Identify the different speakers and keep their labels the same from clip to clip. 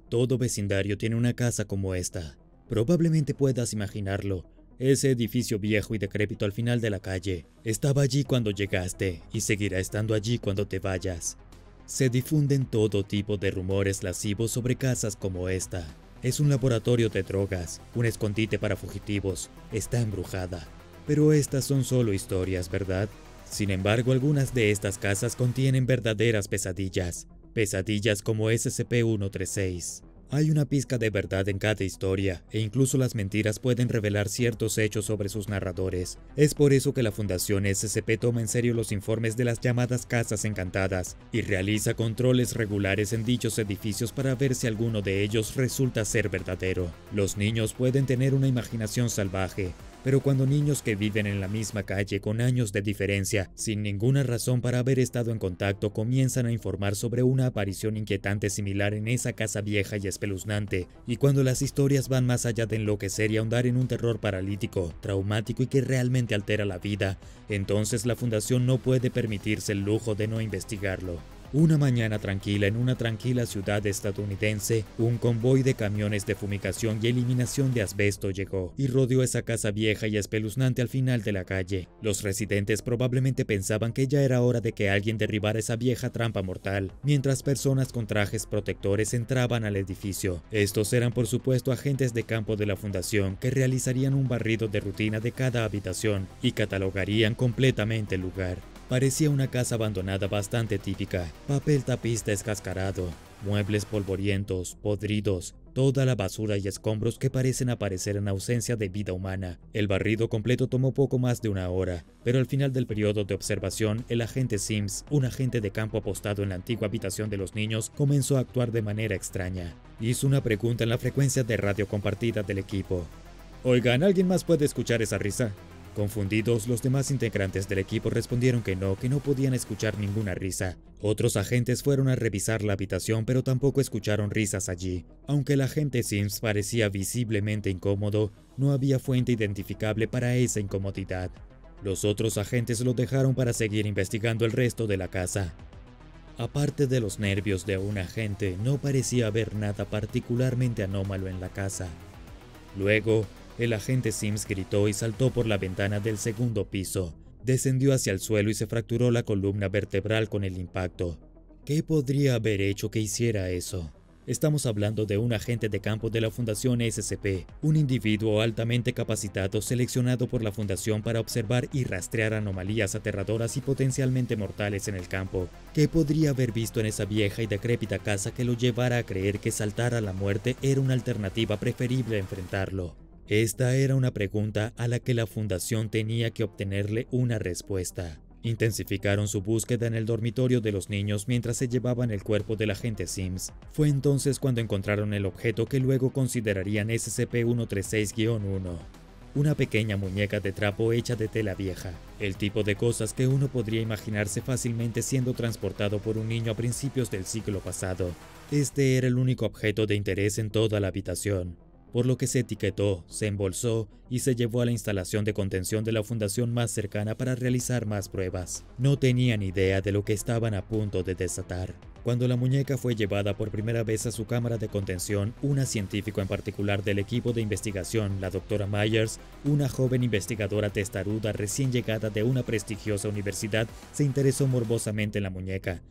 Speaker 1: Todo vecindario tiene una casa como esta. Probablemente puedas imaginarlo. Ese edificio viejo y decrépito al final de la calle estaba allí cuando llegaste y seguirá estando allí cuando te vayas. Se difunden todo tipo de rumores lascivos sobre casas como esta. Es un laboratorio de drogas, un escondite para fugitivos, está embrujada. Pero estas son solo historias, ¿verdad? Sin embargo, algunas de estas casas contienen verdaderas pesadillas. Pesadillas como SCP-136. Hay una pizca de verdad en cada historia, e incluso las mentiras pueden revelar ciertos hechos sobre sus narradores. Es por eso que la Fundación SCP toma en serio los informes de las llamadas casas encantadas, y realiza controles regulares en dichos edificios para ver si alguno de ellos resulta ser verdadero. Los niños pueden tener una imaginación salvaje, pero cuando niños que viven en la misma calle con años de diferencia, sin ninguna razón para haber estado en contacto, comienzan a informar sobre una aparición inquietante similar en esa casa vieja y espeluznante, y cuando las historias van más allá de enloquecer y ahondar en un terror paralítico, traumático y que realmente altera la vida, entonces la Fundación no puede permitirse el lujo de no investigarlo. Una mañana tranquila en una tranquila ciudad estadounidense, un convoy de camiones de fumigación y eliminación de asbesto llegó y rodeó esa casa vieja y espeluznante al final de la calle. Los residentes probablemente pensaban que ya era hora de que alguien derribara esa vieja trampa mortal, mientras personas con trajes protectores entraban al edificio. Estos eran por supuesto agentes de campo de la Fundación que realizarían un barrido de rutina de cada habitación y catalogarían completamente el lugar. Parecía una casa abandonada bastante típica, papel tapiz descascarado, muebles polvorientos, podridos, toda la basura y escombros que parecen aparecer en ausencia de vida humana. El barrido completo tomó poco más de una hora, pero al final del periodo de observación, el agente Sims, un agente de campo apostado en la antigua habitación de los niños, comenzó a actuar de manera extraña. Hizo una pregunta en la frecuencia de radio compartida del equipo. Oigan, ¿alguien más puede escuchar esa risa? Confundidos, los demás integrantes del equipo respondieron que no podían escuchar ninguna risa. Otros agentes fueron a revisar la habitación, pero tampoco escucharon risas allí. Aunque el agente Sims parecía visiblemente incómodo, no había fuente identificable para esa incomodidad. Los otros agentes lo dejaron para seguir investigando el resto de la casa. Aparte de los nervios de un agente, no parecía haber nada particularmente anómalo en la casa. Luego, el agente Sims gritó y saltó por la ventana del segundo piso. Descendió hacia el suelo y se fracturó la columna vertebral con el impacto. ¿Qué podría haber hecho que hiciera eso? Estamos hablando de un agente de campo de la Fundación SCP, un individuo altamente capacitado seleccionado por la Fundación para observar y rastrear anomalías aterradoras y potencialmente mortales en el campo. ¿Qué podría haber visto en esa vieja y decrépita casa que lo llevara a creer que saltar a la muerte era una alternativa preferible a enfrentarlo? Esta era una pregunta a la que la Fundación tenía que obtenerle una respuesta. Intensificaron su búsqueda en el dormitorio de los niños mientras se llevaban el cuerpo del agente Sims. Fue entonces cuando encontraron el objeto que luego considerarían SCP-136-1, una pequeña muñeca de trapo hecha de tela vieja, el tipo de cosas que uno podría imaginarse fácilmente siendo transportado por un niño a principios del siglo pasado. Este era el único objeto de interés en toda la habitación, por lo que se etiquetó, se embolsó y se llevó a la instalación de contención de la Fundación más cercana para realizar más pruebas. No tenían idea de lo que estaban a punto de desatar. Cuando la muñeca fue llevada por primera vez a su cámara de contención, una científica en particular del equipo de investigación, la doctora Myers, una joven investigadora testaruda recién llegada de una prestigiosa universidad, se interesó morbosamente en la muñeca.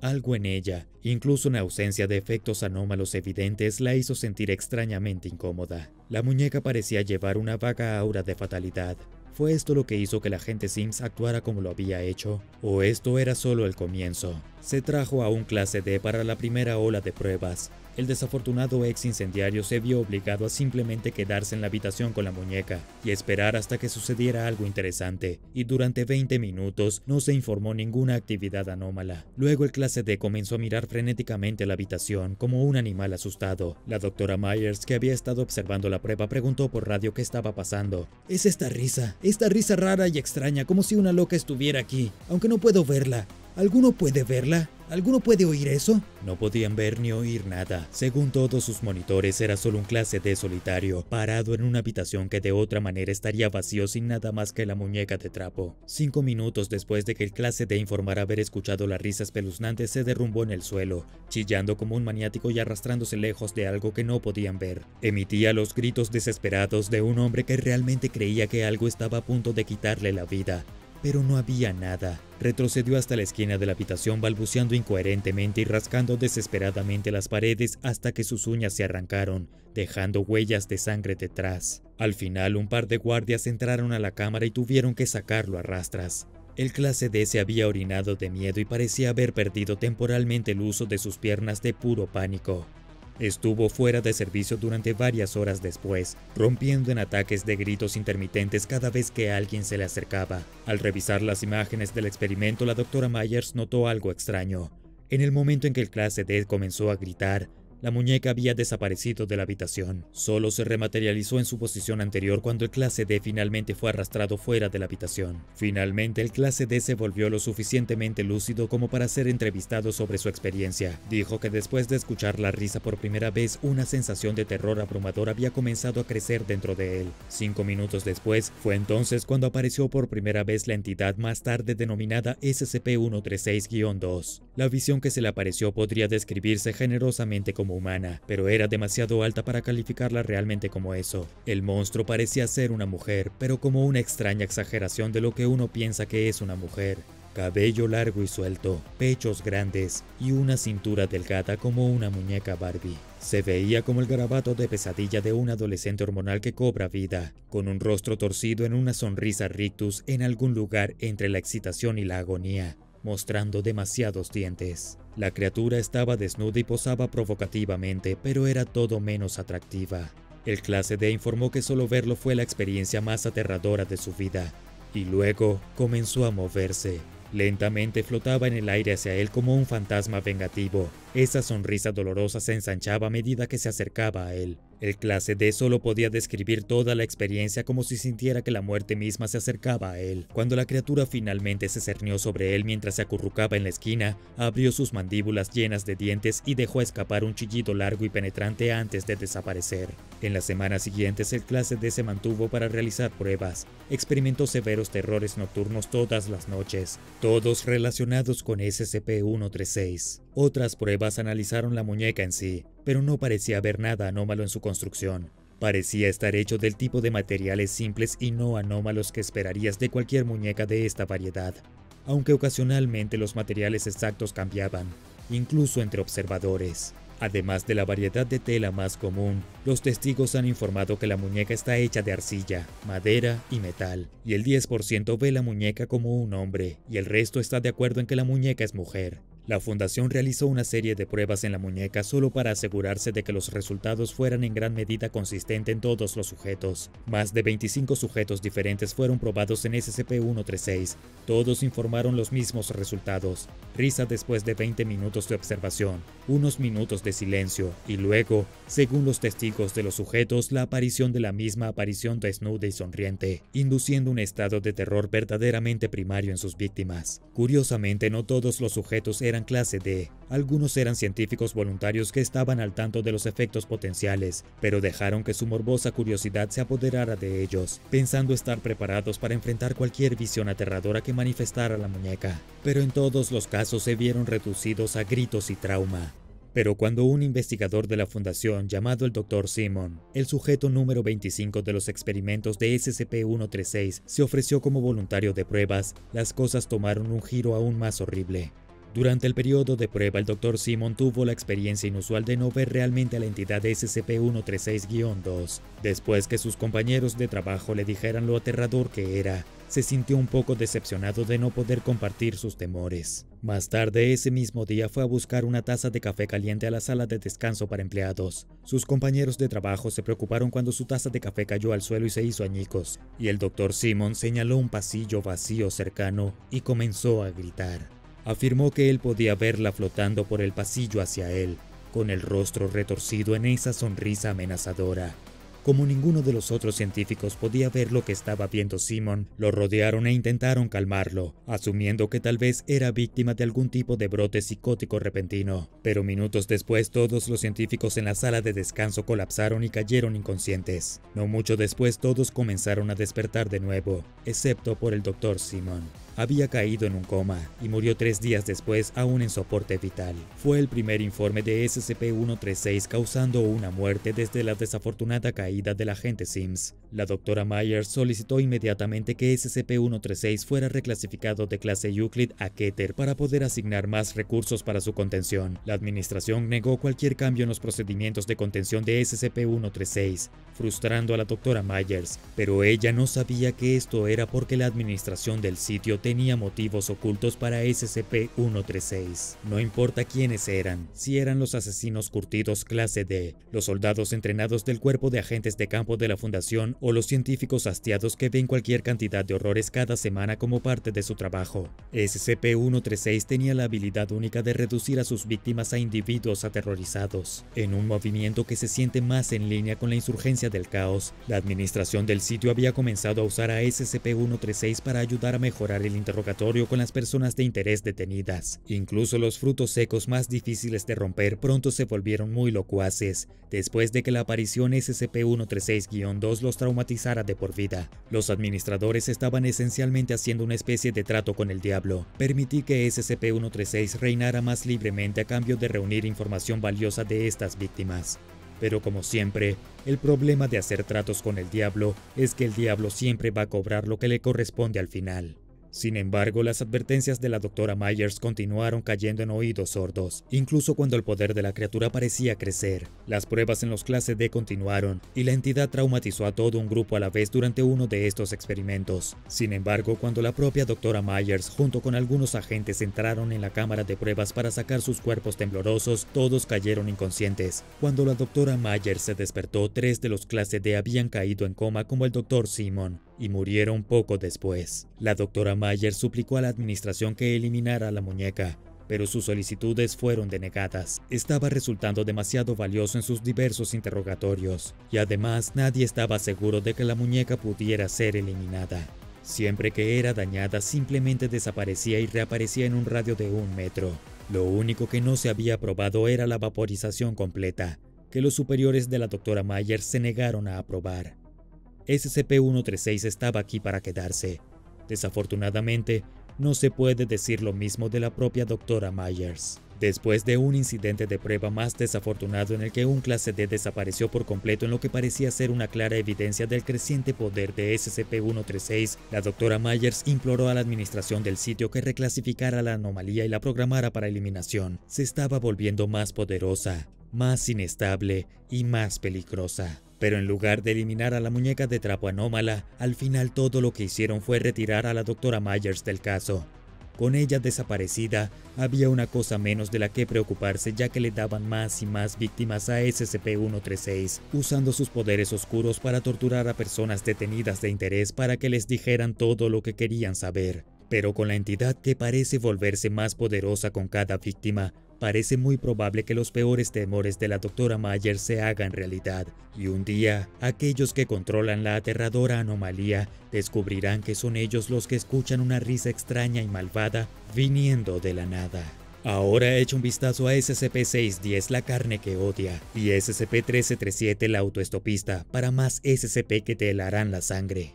Speaker 1: Algo en ella, incluso en ausencia de efectos anómalos evidentes, la hizo sentir extrañamente incómoda. La muñeca parecía llevar una vaga aura de fatalidad. ¿Fue esto lo que hizo que el agente Sims actuara como lo había hecho? ¿O esto era solo el comienzo? Se trajo a un clase D para la primera ola de pruebas. El desafortunado ex incendiario se vio obligado a simplemente quedarse en la habitación con la muñeca y esperar hasta que sucediera algo interesante, y durante 20 minutos no se informó ninguna actividad anómala. Luego el clase D comenzó a mirar frenéticamente la habitación como un animal asustado. La doctora Myers, que había estado observando la prueba, preguntó por radio qué estaba pasando. «Es esta risa rara y extraña, como si una loca estuviera aquí, aunque no puedo verla». ¿Alguno puede verla? ¿Alguno puede oír eso? No podían ver ni oír nada. Según todos sus monitores, era solo un clase D solitario, parado en una habitación que de otra manera estaría vacío sin nada más que la muñeca de trapo. 5 minutos después de que el clase D informara haber escuchado la risa espeluznante, se derrumbó en el suelo, chillando como un maniático y arrastrándose lejos de algo que no podían ver. Emitía los gritos desesperados de un hombre que realmente creía que algo estaba a punto de quitarle la vida. Pero no había nada. Retrocedió hasta la esquina de la habitación balbuceando incoherentemente y rascando desesperadamente las paredes hasta que sus uñas se arrancaron, dejando huellas de sangre detrás. Al final, un par de guardias entraron a la cámara y tuvieron que sacarlo a rastras. El clase D se había orinado de miedo y parecía haber perdido temporalmente el uso de sus piernas de puro pánico. Estuvo fuera de servicio durante varias horas después, rompiendo en ataques de gritos intermitentes cada vez que alguien se le acercaba. Al revisar las imágenes del experimento, la doctora Myers notó algo extraño. En el momento en que el clase D comenzó a gritar, la muñeca había desaparecido de la habitación. Solo se rematerializó en su posición anterior cuando el clase D finalmente fue arrastrado fuera de la habitación. Finalmente, el clase D se volvió lo suficientemente lúcido como para ser entrevistado sobre su experiencia. Dijo que después de escuchar la risa por primera vez, una sensación de terror abrumador había comenzado a crecer dentro de él. 5 minutos después, fue entonces cuando apareció por primera vez la entidad más tarde denominada SCP-136-2. La visión que se le apareció podría describirse generosamente como humana, pero era demasiado alta para calificarla realmente como eso. El monstruo parecía ser una mujer, pero como una extraña exageración de lo que uno piensa que es una mujer. Cabello largo y suelto, pechos grandes y una cintura delgada como una muñeca Barbie. Se veía como el garabato de pesadilla de un adolescente hormonal que cobra vida, con un rostro torcido en una sonrisa rictus en algún lugar entre la excitación y la agonía, mostrando demasiados dientes. La criatura estaba desnuda y posaba provocativamente, pero era todo menos atractiva. El clase D informó que solo verlo fue la experiencia más aterradora de su vida, y luego comenzó a moverse. Lentamente flotaba en el aire hacia él como un fantasma vengativo. Esa sonrisa dolorosa se ensanchaba a medida que se acercaba a él. El clase D solo podía describir toda la experiencia como si sintiera que la muerte misma se acercaba a él. Cuando la criatura finalmente se cernió sobre él mientras se acurrucaba en la esquina, abrió sus mandíbulas llenas de dientes y dejó escapar un chillido largo y penetrante antes de desaparecer. En las semanas siguientes, el clase D se mantuvo para realizar pruebas. Experimentó severos terrores nocturnos todas las noches, todos relacionados con SCP-136. Otras pruebas analizaron la muñeca en sí, pero no parecía haber nada anómalo en su construcción. Parecía estar hecho del tipo de materiales simples y no anómalos que esperarías de cualquier muñeca de esta variedad, aunque ocasionalmente los materiales exactos cambiaban, incluso entre observadores. Además de la variedad de tela más común, los testigos han informado que la muñeca está hecha de arcilla, madera y metal, y el 10% ve la muñeca como un hombre, y el resto está de acuerdo en que la muñeca es mujer. La fundación realizó una serie de pruebas en la muñeca solo para asegurarse de que los resultados fueran en gran medida consistentes en todos los sujetos. Más de 25 sujetos diferentes fueron probados en SCP-136. Todos informaron los mismos resultados. Risa después de 20 minutos de observación, unos minutos de silencio y luego, según los testigos de los sujetos, la aparición de la misma aparición desnuda y sonriente, induciendo un estado de terror verdaderamente primario en sus víctimas. Curiosamente, no todos los sujetos eran clase D. Algunos eran científicos voluntarios que estaban al tanto de los efectos potenciales, pero dejaron que su morbosa curiosidad se apoderara de ellos, pensando estar preparados para enfrentar cualquier visión aterradora que manifestara la muñeca. Pero en todos los casos se vieron reducidos a gritos y trauma. Pero cuando un investigador de la fundación llamado el Dr. Simon, el sujeto número 25 de los experimentos de SCP-136, se ofreció como voluntario de pruebas, las cosas tomaron un giro aún más horrible. Durante el periodo de prueba, el Dr. Simon tuvo la experiencia inusual de no ver realmente a la entidad SCP-136-2. Después que sus compañeros de trabajo le dijeran lo aterrador que era, se sintió un poco decepcionado de no poder compartir sus temores. Más tarde ese mismo día fue a buscar una taza de café caliente a la sala de descanso para empleados. Sus compañeros de trabajo se preocuparon cuando su taza de café cayó al suelo y se hizo añicos, y el Dr. Simon señaló un pasillo vacío cercano y comenzó a gritar. Afirmó que él podía verla flotando por el pasillo hacia él, con el rostro retorcido en esa sonrisa amenazadora. Como ninguno de los otros científicos podía ver lo que estaba viendo Simon, lo rodearon e intentaron calmarlo, asumiendo que tal vez era víctima de algún tipo de brote psicótico repentino. Pero minutos después, todos los científicos en la sala de descanso colapsaron y cayeron inconscientes. No mucho después, todos comenzaron a despertar de nuevo, excepto por el Dr. Simon. Había caído en un coma y murió 3 días después aún en soporte vital. Fue el primer informe de SCP-136 causando una muerte desde la desafortunada caída del agente Sims. La doctora Myers solicitó inmediatamente que SCP-136 fuera reclasificado de clase Euclid a Keter para poder asignar más recursos para su contención. La administración negó cualquier cambio en los procedimientos de contención de SCP-136, frustrando a la doctora Myers, pero ella no sabía que esto era porque la administración del sitio tenía motivos ocultos para SCP-136. No importa quiénes eran, si eran los asesinos curtidos clase D, los soldados entrenados del cuerpo de agentes de campo de la Fundación o los científicos hastiados que ven cualquier cantidad de horrores cada semana como parte de su trabajo. SCP-136 tenía la habilidad única de reducir a sus víctimas a individuos aterrorizados. En un movimiento que se siente más en línea con la insurgencia del caos, la administración del sitio había comenzado a usar a SCP-136 para ayudar a mejorar el interrogatorio con las personas de interés detenidas. Incluso los frutos secos más difíciles de romper pronto se volvieron muy locuaces, después de que la aparición SCP-136-2 los traumatizara de por vida. Los administradores estaban esencialmente haciendo una especie de trato con el diablo. Permití que SCP-136 reinara más libremente a cambio de reunir información valiosa de estas víctimas. Pero como siempre, el problema de hacer tratos con el diablo es que el diablo siempre va a cobrar lo que le corresponde al final. Sin embargo, las advertencias de la doctora Myers continuaron cayendo en oídos sordos, incluso cuando el poder de la criatura parecía crecer. Las pruebas en los clase D continuaron, y la entidad traumatizó a todo un grupo a la vez durante uno de estos experimentos. Sin embargo, cuando la propia doctora Myers, junto con algunos agentes, entraron en la cámara de pruebas para sacar sus cuerpos temblorosos, todos cayeron inconscientes. Cuando la doctora Myers se despertó, 3 de los clase D habían caído en coma como el Dr. Simon, y murieron poco después. La doctora Myers suplicó a la administración que eliminara la muñeca, pero sus solicitudes fueron denegadas. Estaba resultando demasiado valioso en sus diversos interrogatorios, y además nadie estaba seguro de que la muñeca pudiera ser eliminada. Siempre que era dañada, simplemente desaparecía y reaparecía en un radio de 1 metro. Lo único que no se había probado era la vaporización completa, que los superiores de la doctora Myers se negaron a aprobar. SCP-136 estaba aquí para quedarse. Desafortunadamente, no se puede decir lo mismo de la propia doctora Myers. Después de un incidente de prueba más desafortunado en el que un clase D desapareció por completo en lo que parecía ser una clara evidencia del creciente poder de SCP-136, la doctora Myers imploró a la administración del sitio que reclasificara la anomalía y la programara para eliminación. Se estaba volviendo más poderosa, más inestable y más peligrosa. Pero en lugar de eliminar a la muñeca de trapo anómala, al final todo lo que hicieron fue retirar a la doctora Myers del caso. Con ella desaparecida, había una cosa menos de la que preocuparse, ya que le daban más y más víctimas a SCP-136, usando sus poderes oscuros para torturar a personas detenidas de interés para que les dijeran todo lo que querían saber. Pero con la entidad que parece volverse más poderosa con cada víctima, parece muy probable que los peores temores de la doctora Myers se hagan realidad, y un día, aquellos que controlan la aterradora anomalía descubrirán que son ellos los que escuchan una risa extraña y malvada viniendo de la nada. Ahora echa un vistazo a SCP-610, la carne que odia, y SCP-1337, la autoestopista, para más SCP que te helarán la sangre.